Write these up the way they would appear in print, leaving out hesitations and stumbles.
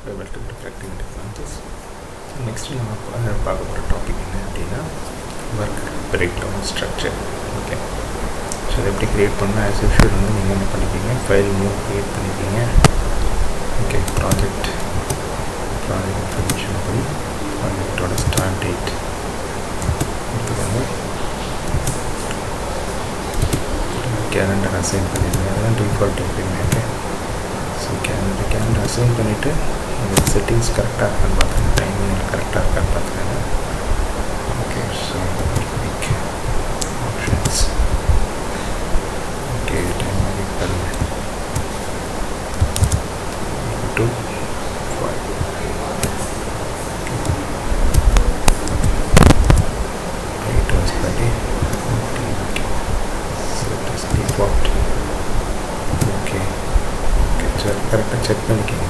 Welcome to Practical Technologies. Next நம்ம பார்க்க போகிற டாபிக் என்ன அப்படின்னா work breakdown structure. Okay, so அதை எப்படி க்ரியேட் பண்ணால் ஆஸ் யூஷுவல் வந்து நீங்கள் என்ன பண்ணிப்பீங்க, ஃபைல் நியூ க்ரியேட் பண்ணிப்பீங்க. ஓகே, ப்ராஜெக்ட் இன்ஃபர்மேஷன் போய் ப்ராஜெக்டோட ஸ்டார்ட் டேட் எடுத்துக்கோங்க. கேலண்டர் அசைன் பண்ணிடுங்க, அதெல்லாம் டிஃபால்ட் எப்பயுமே. ஓகே, ஸோ கேலண்டர் அசைன் பண்ணிவிட்டு உங்களுக்கு செட்டிங்ஸ் கரெக்டாக இருக்கான்னு பார்த்துங்க, டைமிங் கரெக்டாக இருக்கான்னு பார்த்துக்கோங்க. Okay, so week options. Okay, timing பாருங்க 2 5. It was 30. Okay, so it is default. Okay, so கரெக்டாக செக் பண்ணிக்கோங்க.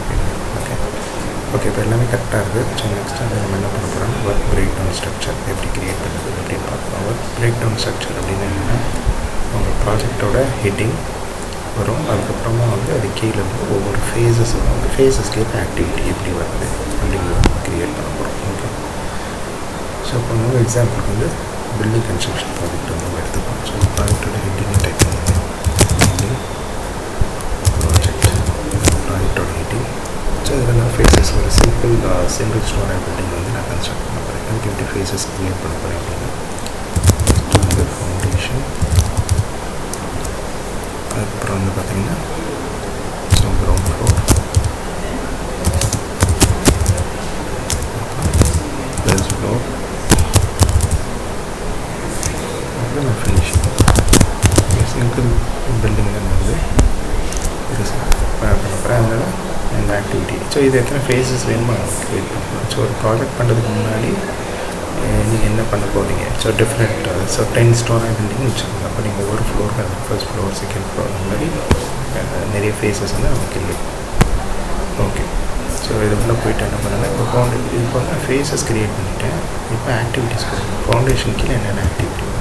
ஓகே, இப்போ எல்லாமே கரெக்டாக இருக்குது. ஸோ நெக்ஸ்ட் வந்து நம்ம என்ன பண்ண போகிறோம், ஒர்க் பிரேக் டவுன் ஸ்ட்ரக்சர் எப்படி க்ரியேட் பண்ணுறது அப்படின்னு பார்க்கலாம். ஒர்க் பிரேக் டவுன் ஸ்ட்ரக்சர் அப்படின்னு என்னென்னா, உங்கள் ப்ராஜெக்டோட ஹெட்டிங் வரும், அதுக்கப்புறமா வந்து அது கீழே வந்து ஒவ்வொரு ஃபேஸஸ் வரும். அந்த ஃபேஸஸ்க்கு ஏற்ற ஆக்டிவிட்டி எப்படி வருது அப்படிங்கிறத க்ரியேட் பண்ண போகிறோம். ஓகே, ஸோ இப்போ வந்து எக்ஸாம்பிளுக்கு வந்து பில்டிங் கன்ஸ்ட்ரக்ஷன் ப்ராஜெக்ட் வந்து நம்ம எடுத்துப்போம். ஸோ ப்ராஜெக்டோட ஹெட்டிங் டைப் பண்ணுங்க, ப்ராஜெக்டோட ஹெட்டிங். ஸோ இதில் நான் ஃபேஸஸ் ஒரு சிங்கிள் ஸ்டோரேஜ் பில்டிங் வந்து நான் கன்ஸ்ட்ரக்ட் பண்ண போகிறேன். அதுக்கு எப்படி ஃபேஸஸ் க்ரியேட் பண்ண போகிறேன் அப்படின்னா, ஃபஸ்ட்டு வந்து ஃபவுண்டேஷன், அதுக்கப்புறம் வந்து பார்த்திங்கன்னா so ground floor, plus floor, அப்புறம் நான் ஃபினிஷிங். சிங்கிள் பில்டிங் வந்து பண்ண போகிறேன். அதனால் இந்த ஆக்டிவிட்டி, ஸோ இது எத்தனை ஃபேஸஸ் வேணுமோ க்ரியேட் பண்ணலாம். ஸோ ஒரு ப்ராஜெக்ட் பண்ணுறதுக்கு முன்னாடி நீங்கள் என்ன பண்ண போகிறீங்க, so different, so 10 story building வச்சுக்கோங்க. அப்போ நீங்கள் ஒரு ஃப்ளோருக்கு ஃபர்ஸ்ட் ஃப்ளோர், செகண்ட் ஃப்ளோர், அந்த மாதிரி நிறைய ஃபேஸஸ் வந்து நம்ம க்ரியேட் பண்ணலாம். ஓகே, ஸோ இதுக்குள்ளே போய்ட்டு என்ன பண்ணலாம், இப்போ இப்போ வந்து ஃபேஸஸ் க்ரியேட் பண்ணிவிட்டேன். இப்போ ஆக்டிவிட்டிஸ் கொடுங்க. ஃபவுண்டேஷன் கீழே என்னென்ன ஆக்டிவிட்டி வரும்,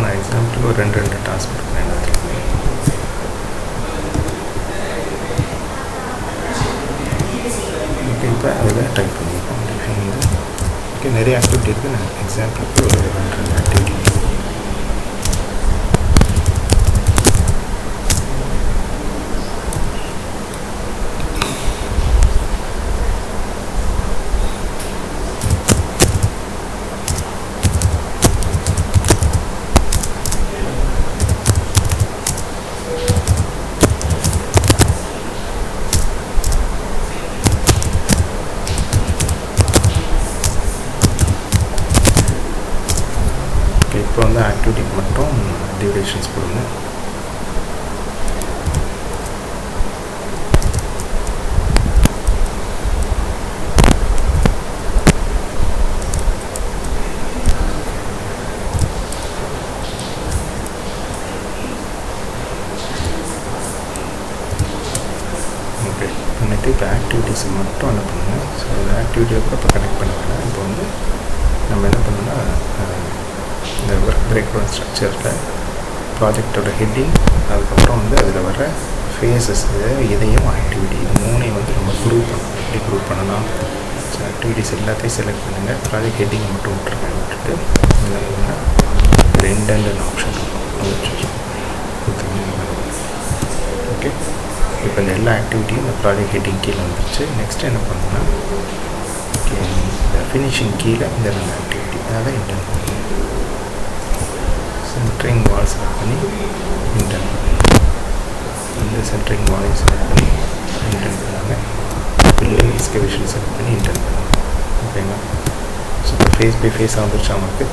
நான் எக்ஸாம்பிளுக்கு ஒரு 2 டாஸ்க் கொடுக்குறேன் எல்லாத்துக்குமே. ஓகே, இப்போ அதில் டைப் பண்ணிப்போம். ஓகே, நிறைய ஆக்டிவிட்டி இருக்குது. நான் எக்ஸாம்பிளுக்கு ஒரு 2 ஆக்டிவிட்டி. இப்போ வந்து ஆக்டிவிட்டிக்கு மட்டும் டியூரேஷன்ஸ் கொடுங்க. ஓகே, பண்ணிவிட்டு இப்போ ஆக்டிவிட்டிஸுக்கு மட்டும் என்ன பண்ணுங்கள். ஸோ அந்த ஆக்டிவிட்டியை கூட இப்போ கனெக்ட் பண்ண வேணாம். இப்போ வந்து நம்ம என்ன பண்ணோம்னா, இந்த ஒர்க் பிரேக் டவுன் ஸ்ட்ரக்சரில் ப்ராஜெக்டோட ஹெட்டிங், அதுக்கப்புறம் வந்து அதில் வர ஃபேஸஸ், இதையும் ஆக்டிவிட்டி, இது 3ஐயும் வந்து நம்ம குரூப் பண்ணணும். எப்படி குரூப் பண்ணலாம், ஸோ ஆக்டிவிட்டிஸ் எல்லாத்தையும் செலக்ட் பண்ணுங்கள். ப்ராஜெக்ட் ஹெட்டிங்கை மட்டும் விட்டுட்டு என்ன பண்ணுன்னா ரெண்டு ஆப்ஷன் இருக்கும், ஓகே. இப்போ இந்த எல்லா ஆக்டிவிட்டியும் இந்த ப்ராஜெக்ட் ஹெட்டிங் கீழே வந்துருச்சு. நெக்ஸ்ட் என்ன பண்ணணும்னா, ஓகே, இந்த ஃபினிஷிங் கீழே இந்த 2 ஆக்டிவிட்டி, அதான் இன்டர்ன் பண்ணணும். சென்ட்ரிங் வால் செலக்ட் பண்ணி இன்டர்ன் பண்ணி, இந்த சென்ட்ரிங் வாலையும் செலக்ட் பண்ணி இன்டர்ன் பண்ணாங்க. பில்டிங் எக்ஸ்கவேஷன் செலக்ட் பண்ணி இன்டர்ன் பண்ணாங்க. ஓகேங்களா, ஸோ இப்போ ஃபேஸ் பை ஃபேஸாக வந்துருச்சு அவங்களுக்கு.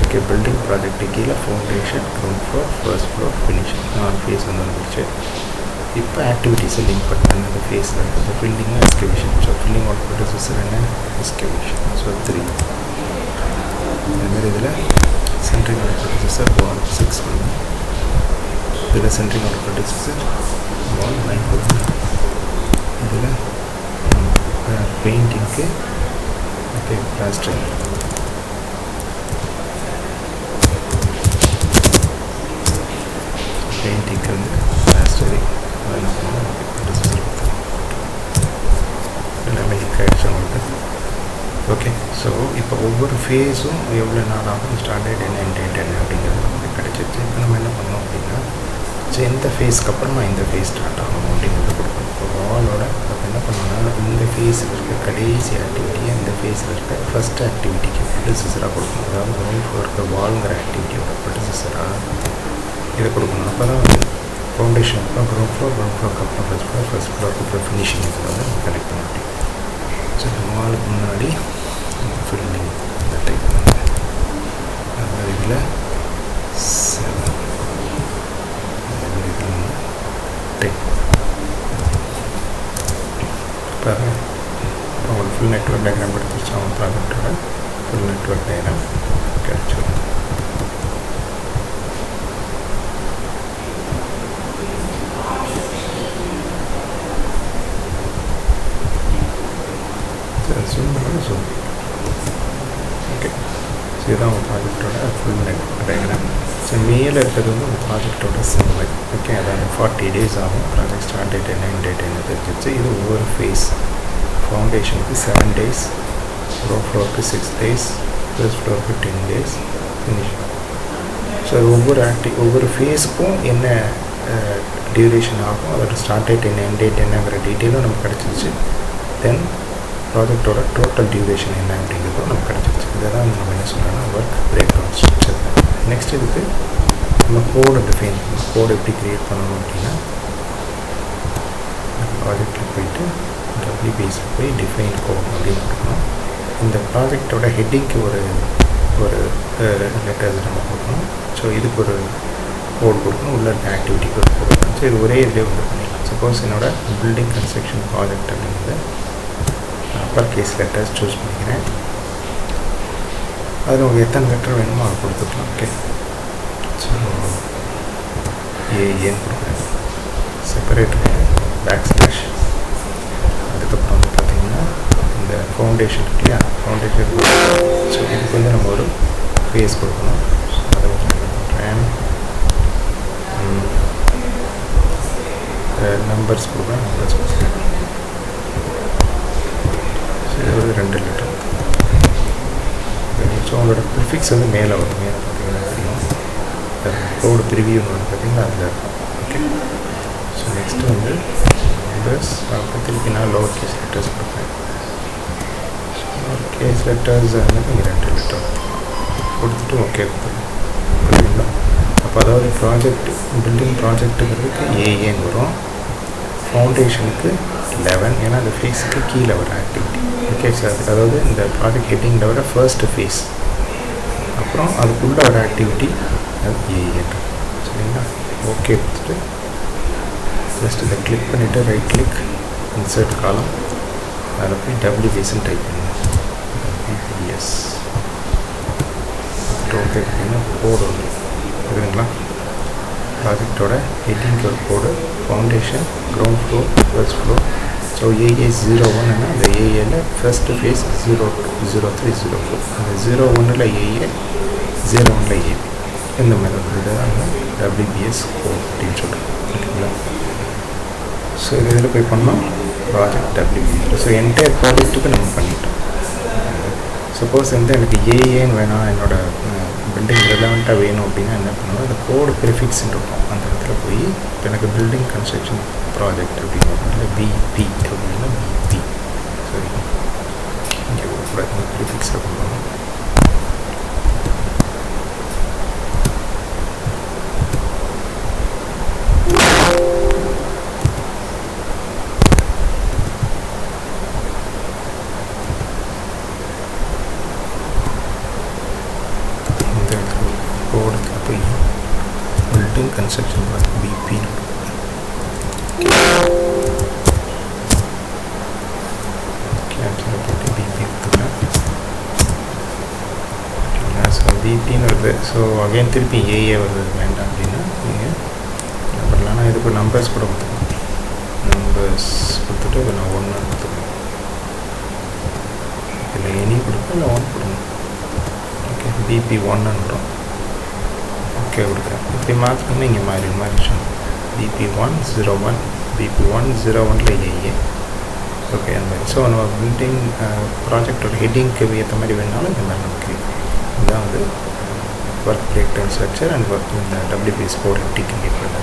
ஓகே, பில்டிங் ப்ராஜெக்ட்டு கீழே foundation, ground floor, first floor, finishing 4 phase வந்து வந்துருச்சு. இப்போ ஆக்டிவிட்டீஸை லிங்க் பண்ணாங்க. அந்த ஃபேஸில் இருக்குது பில்டிங்காக excavation. So building work producer என்ன, எக்ஸ்கவேஷன். ஸோ 3 இதுமாதிரி இதில் சென்ட்ரிங் ஒர்க் ப்ரொடியூசர் வால் 6 கொடுங்க. இதில் சென்ட்ரிங் ஒர்க் ப்ரொடியூசர் வால் 9 கொடுங்க. இதில் பெயிண்டிங்க்கு ஓகே பிளாஸ்டரிங் பெயிண்டிங்க்கு வந்து பிளாஸ்டரிங் எல்லாமே லிங்க் ஆகிடுச்சு உங்களுக்கு. ஓகே, ஸோ இப்போ ஒவ்வொரு ஃபேஸும் எவ்வளோ நாள் ஆகும், ஸ்டாண்டர்ட் என்ன என்டேட் என்ன அப்படிங்கிறது நமக்கு கிடச்சிச்சு. இப்போ நம்ம என்ன பண்ணோம் அப்படின்னா, ஸோ எந்த ஃபேஸ்க்கு அப்புறமா இந்த ஃபேஸ் ஸ்டார்ட் ஆகும் அப்படிங்கிறது கொடுக்கணும். இப்போ வாலோட அப்போ என்ன பண்ணோம்னா, இந்த ஃபேஸில் இருக்க கடைசி ஆக்டிவிட்டியை இந்த ஃபேஸில் இருக்க ஃபஸ்ட் ஆக்டிவிட்டிக்கு ப்ரொடியூசராக கொடுக்கணும். அதாவது கிரவுண்ட் ஃப்ளோருக்கு வால்ங்கிற ஆக்டிவிட்டியோட ப்ரொடியூசராக இதை கொடுக்கணும். அப்போ தான் வந்து ஃபவுண்டேஷன் அப்புறம் கிரவுண்ட் ஃப்ளோருக்கு அப்புறம் ஃபஸ்ட் ஃப்ளோருக்கு அப்புறம் ஃபினிஷிங் இதில் வந்து நம்ம கனெக்ட் பண்ண முடியும். ஸோ இந்த வாலுக்கு முன்னாடி ஃபில்லிங் இந்த டைப் பண்ணுங்கள். அதாவது இதில் 7 இதில் வந்து 10. இப்போ அவங்களுக்கு ஃபுல் நெட்வொர்க் டயக்ராம் எடுத்துச்சு. அவங்க ப்ராஜெக்டோட ஃபுல் நெட்வொர்க் டயக்ராம் கிடச்சிடும். ஓகே, ஸோ இதுதான் உங்கள் ப்ராஜெக்டோட ஃபுல் நெட்வொர்க் டயக்ராம். ஸோ மேலே இருக்கிறது வந்து உங்கள் ப்ராஜெக்டோட சிம்பிள். ஓகே, அதாவது 40 days ஆகும். ப்ராஜெக்ட் ஸ்டார்ட் டேட் என்ன எண்ட் டேட் என்ன தெரிஞ்சிச்சு. இது ஒவ்வொரு ஃபேஸ். ஃபவுண்டேஷனுக்கு 7 days, கிரவுண்ட் ஃப்ளோருக்கு 6 days, ஃபர்ஸ்ட் ஃப்ளோருக்கு 10 days, ஃபினிஷிங். ஸோ ஒவ்வொரு ஃபேஸுக்கும் என்ன டியூரேஷன் ஆகும், அதோட ஸ்டார்ட் டேட் என்ன எண்ட் டேட் என்னங்கிற டீட்டெயிலும் நமக்கு கிடச்சிருச்சு. தென் ப்ராஜெக்டோட டோட்டல் டியூரேஷன் என்ன அப்படிங்கிறதும் நமக்கு கிடச்சிருச்சு. இதை தான் நம்ம என்ன சொல்கிறோன்னா work breakdown structure. Next இதுக்கு நம்ம கோடு டிஃபைன் பண்ணணும். கோடு எப்படி க்ரியேட் பண்ணணும் அப்படின்னா, ப்ராஜெக்டில் போயிட்டு WBS போய் டிஃபைன் கோட் அப்படின்னு கொடுக்கணும். இந்த ப்ராஜெக்டோட ஹெட்டிங்க்கு ஒரு லெட்டர்ஸ் நம்ம கொடுக்கணும். ஸோ இதுக்கு ஒரு கோட் கொடுக்கணும், உள்ள இருக்க ஆக்டிவிட்டிக்கு ஒரு கோட் கொடுக்கணும். ஸோ இது ஒரே இதிலே வந்து பண்ணிடலாம். சப்போஸ் என்னோட பில்டிங் கன்ஸ்ட்ரக்ஷன் ப்ராஜெக்ட் அப்படிங்கிறது அப்பர் கேஸ் லெட்டர்ஸ் சூஸ் பண்ணிக்கிறேன். அதில் உங்களுக்கு எத்தனை லெட்டர் வேணுமோ அதை கொடுத்துக்கலாம். ஓகே, ஸோ ஏன்னு கொடுக்குறேன். செப்பரேட் பேக் / அதுக்கப்புறம் வந்து பார்த்திங்கன்னா இந்த ஃபவுண்டேஷன் இருக்கு இல்லையா, ஃபவுண்டேஷன். ஸோ இதுக்கு வந்து நம்ம ஒரு ஃபேஸ் கொடுக்கணும். ஸோ அதை வந்து என்ன பண்ணுறேன், நம்பர்ஸ் கொடுக்குறேன். ஸோ இது ஒரு 2 லெட்டர். ஸோ உங்களோட ப்ரிஃபிக்ஸ் வந்து மேலே வரும். மேலே பார்த்தீங்கன்னா தெரியும். கோடு ப்ரிவியூன்னு வந்து பார்த்திங்கன்னா அதில் இருக்கும். ஓகே, ஸோ நெக்ஸ்ட்டு வந்து நம்பர்ஸ். அப்புறம் திருப்பி நான் லோவர் கேஸ் லெட்டர்ஸ் கொடுப்பேன். லோவர் கேஸ் லெட்டர்ஸ் வந்து நீங்கள் 2 லெட்டர் கொடுத்துட்டு ஓகே கொடுத்துருங்க. புரியுதுங்களா? அப்போ அதாவது பில்டிங் ப்ராஜெக்ட்டுங்கிறதுக்கு ஏன்னு வரும். ஃபவுண்டேஷனுக்கு 11, ஏன்னா அந்த ஃபேஸுக்கு கீழே வர ஆக்டிவிட்டி. ஓகே சார், அதாவது இந்த ப்ராஜெக்ட் ஹெட்டிங்கில் வர ஃபர்ஸ்ட்டு ஃபேஸ், அப்புறம் அதுக்குள்ளே வர ஆக்டிவிட்டி அது ஏன். சரிங்களா? ஓகே கொடுத்துட்டு ஜஸ்ட் இதை கிளிக் பண்ணிவிட்டு ரைட் கிளிக் இன்சர்ட் காலம், அதில் போய் WBSன்னு டைப் பண்ணுங்கள். WBS ஓகே அப்படின்னா கோடு வந்து புரியுதுங்களா? ப்ராஜெக்டோட ஹெட்டிங்க்கு ஒரு code, foundation, ground floor, first floor. So AA01 அந்த ஏஏல ஃபஸ்ட்டு ஃபேஸ் 02, 03, 04. அந்த 01ல் ஏஏ, 01ல் ஏபி. இந்த மாதிரி வந்து இதை தான் WBS கோட் அப்படின்னு சொல்கிறோம். ஓகேங்களா? ஸோ இதில் போய் பண்ணோம் ப்ராஜெக்ட் WBS. ஸோ என்டையர் ப்ராஜெக்ட்டுக்கு நம்ம பண்ணிட்டோம். சப்போஸ் வந்து எனக்கு ஏஏன்னு வேணாம், என்னோடய பில்டிங் ரெலவெண்ட்டாக வேணும் அப்படின்னா என்ன பண்ணுவோம், அந்த கோடு ப்ரிஃபிக்ஸ்ன்னு இருக்கும். அந்த இடத்துல போய் இப்போ எனக்கு பில்டிங் கன்ஸ்ட்ரக்ஷன் ப்ராஜெக்ட் அப்படிங்கிறதுல பிபி அப்படின்னா பிபி. சரி, இங்கே கூட ப்ரிஃபிக்ஸை கொடுக்கணும். பில்டிங் கன்ஸ்ட்ரக்ஷன் பிபின்னு கேன்சல் போட்டு பிபி எடுத்துக்கிறேன். ஸோ பிபின்னு வருது. ஸோ அகைன் திருப்பி ஏஏ வருது. வேண்டாம் அப்படின்னா நீங்கள் என்ன பண்ணலாம்னா இதுக்கு நம்பர்ஸ் கூட கொடுத்துக்கணும். நம்பர்ஸ் கொடுத்துட்டு நான் 1 கொடுத்துக்கணும். இதில் எனி கொடுங்க, இல்லை 1 கொடுங்க. ஓகே, BP1 வரும். ஓகே கொடுக்குறேன். இப்படி மாற்றினோம்னா இங்கே மாறிடுச்சு. BP101 BP101 AA. ஓகே, அந்த மாதிரி. ஸோ நம்ம பில்டிங் ப்ராஜெக்டோட ஹெட்டிங்க்கு ஏற்ற மாதிரி வேணாலும் இந்த மாதிரி நமக்கு இதுதான் வந்து work breakdown structure and work இந்த WBS கோட் எப்படி கிரியேட் பண்ணுறது.